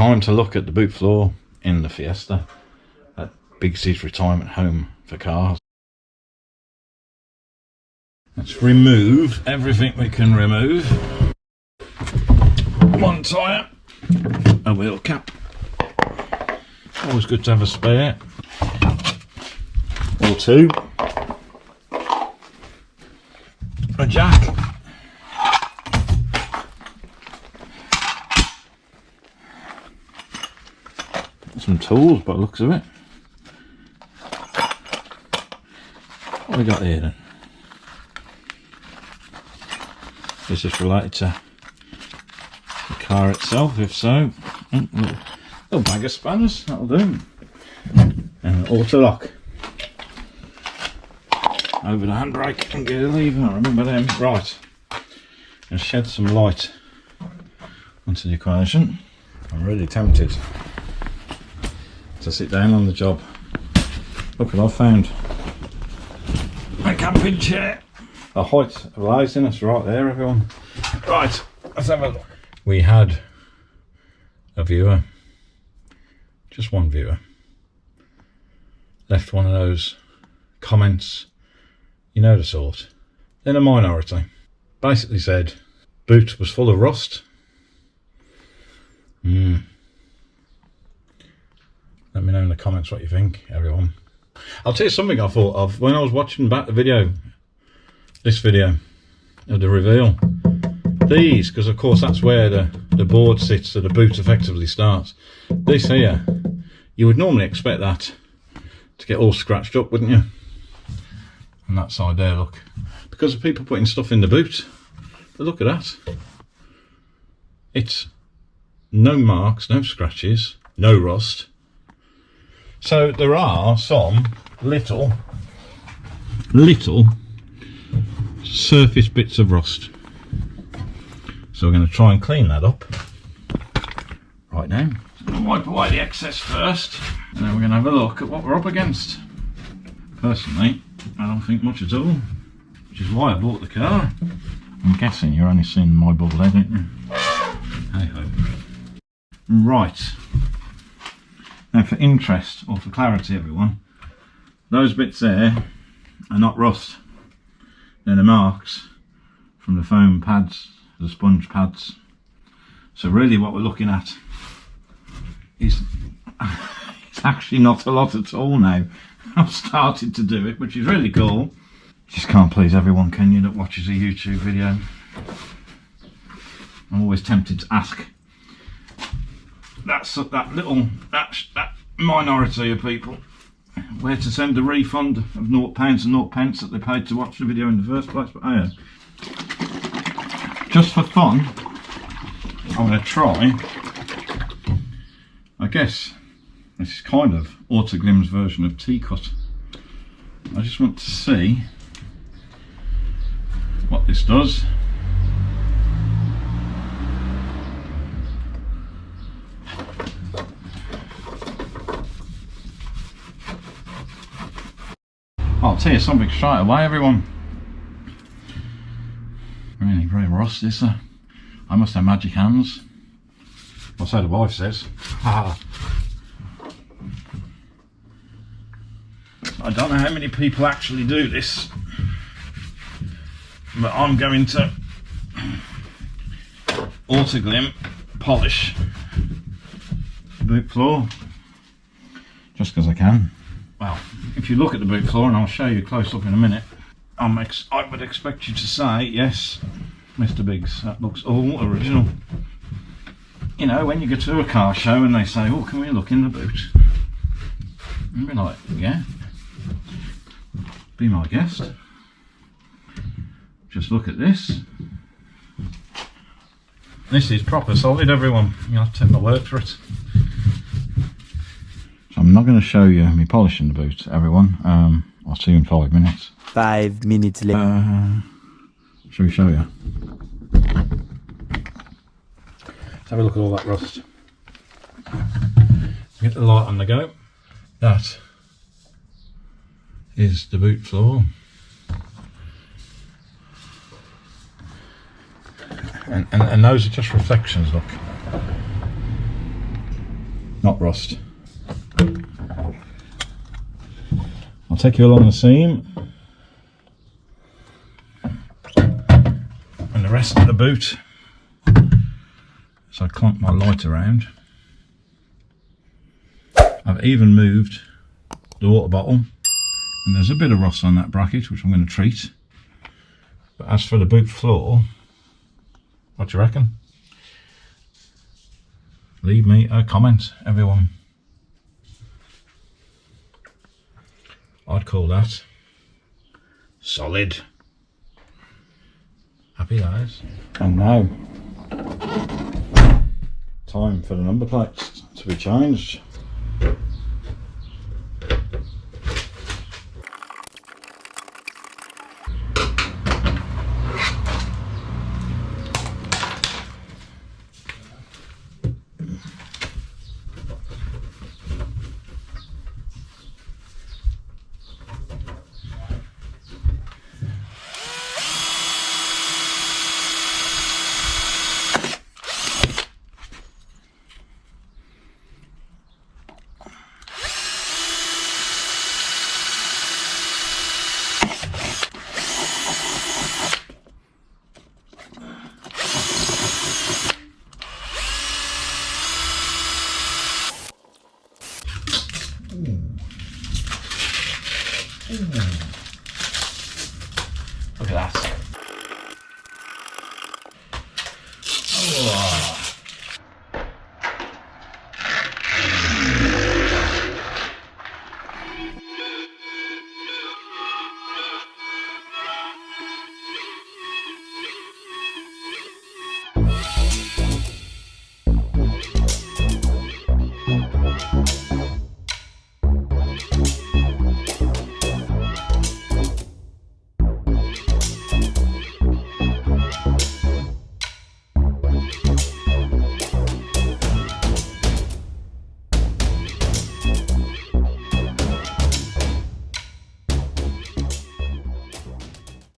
time to look at the boot floor in the Fiesta at Biggsy's retirement home for cars. Let's remove everything we can remove. One tyre, a wheel cap, always good to have a spare, or two, a jack, some tools by the looks of it. What have we got here then? Is this related to the car itself? If so, little bag of spanners, that'll do. And an auto lock over the handbrake and gear lever. I remember them. Right, and shed some light onto the equation. I'm really tempted to sit down on the job. Look what I've found. A camping chair. The height of laziness right there, everyone. Right, let's have a look. We had a viewer, just one viewer, left one of those comments, you know the sort, in a minority. Basically said, boot was full of rust. Let me know in the comments what you think, everyone. I'll tell you something I thought of when I was watching back the video, this video of the reveal. These, because of course that's where the board sits, so the boot effectively starts. This here, you would normally expect that to get all scratched up, wouldn't you? On that side there, look. Because of people putting stuff in the boot. But look at that. It's no marks, no scratches, no rust. So there are some little surface bits of rust. So we're going to try and clean that up right now. So I'm going to wipe away the excess first, and then we're going to have a look at what we're up against. Personally, I don't think much at all, which is why I bought the car. I'm guessing you're only seeing my bubble head, aren't you? Hey ho. Right. Now for interest, or for clarity everyone, those bits there are not rust. They're the marks from the foam pads, the sponge pads. So really what we're looking at is it's actually not a lot at all now. I've started to do it, which is really cool. You just can't please everyone, can you, that watches a YouTube video? I'm always tempted to ask that minority of people where to send the refund of £0 and 0p that they paid to watch the video in the first place. But just for fun, I'm going to try, I guess this is kind of Autoglim's version of T-cut. I just want to see what this does. I'll tell you something straight away, everyone. Really very rust, is there? I must have magic hands. Well, so the wife says. I don't know how many people actually do this, but I'm going to Autoglim polish the boot floor just because I can. Well, if you look at the boot floor, and I'll show you close up in a minute, I would expect you to say, yes, Mr. Biggs, that looks all original. You know, when you go to a car show and they say, oh, can we look in the boot? You'll be like, yeah, be my guest. Just look at this. This is proper solid, everyone. You'll have to take my word for it. So I'm not going to show you me polishing the boot, everyone. I'll see you in 5 minutes. 5 minutes later. Shall we show you? Let's have a look at all that rust. Get the light on the go. That is the boot floor. And those are just reflections, look. not rust. I'll take you along the seam and the rest of the boot as I clamp my light around. I've even moved the water bottle, and there's a bit of rust on that bracket which I'm going to treat. But as for the boot floor, what do you reckon? Leave me a comment, everyone. I'd call that solid. Happy days. And now, time for the number plates to be changed.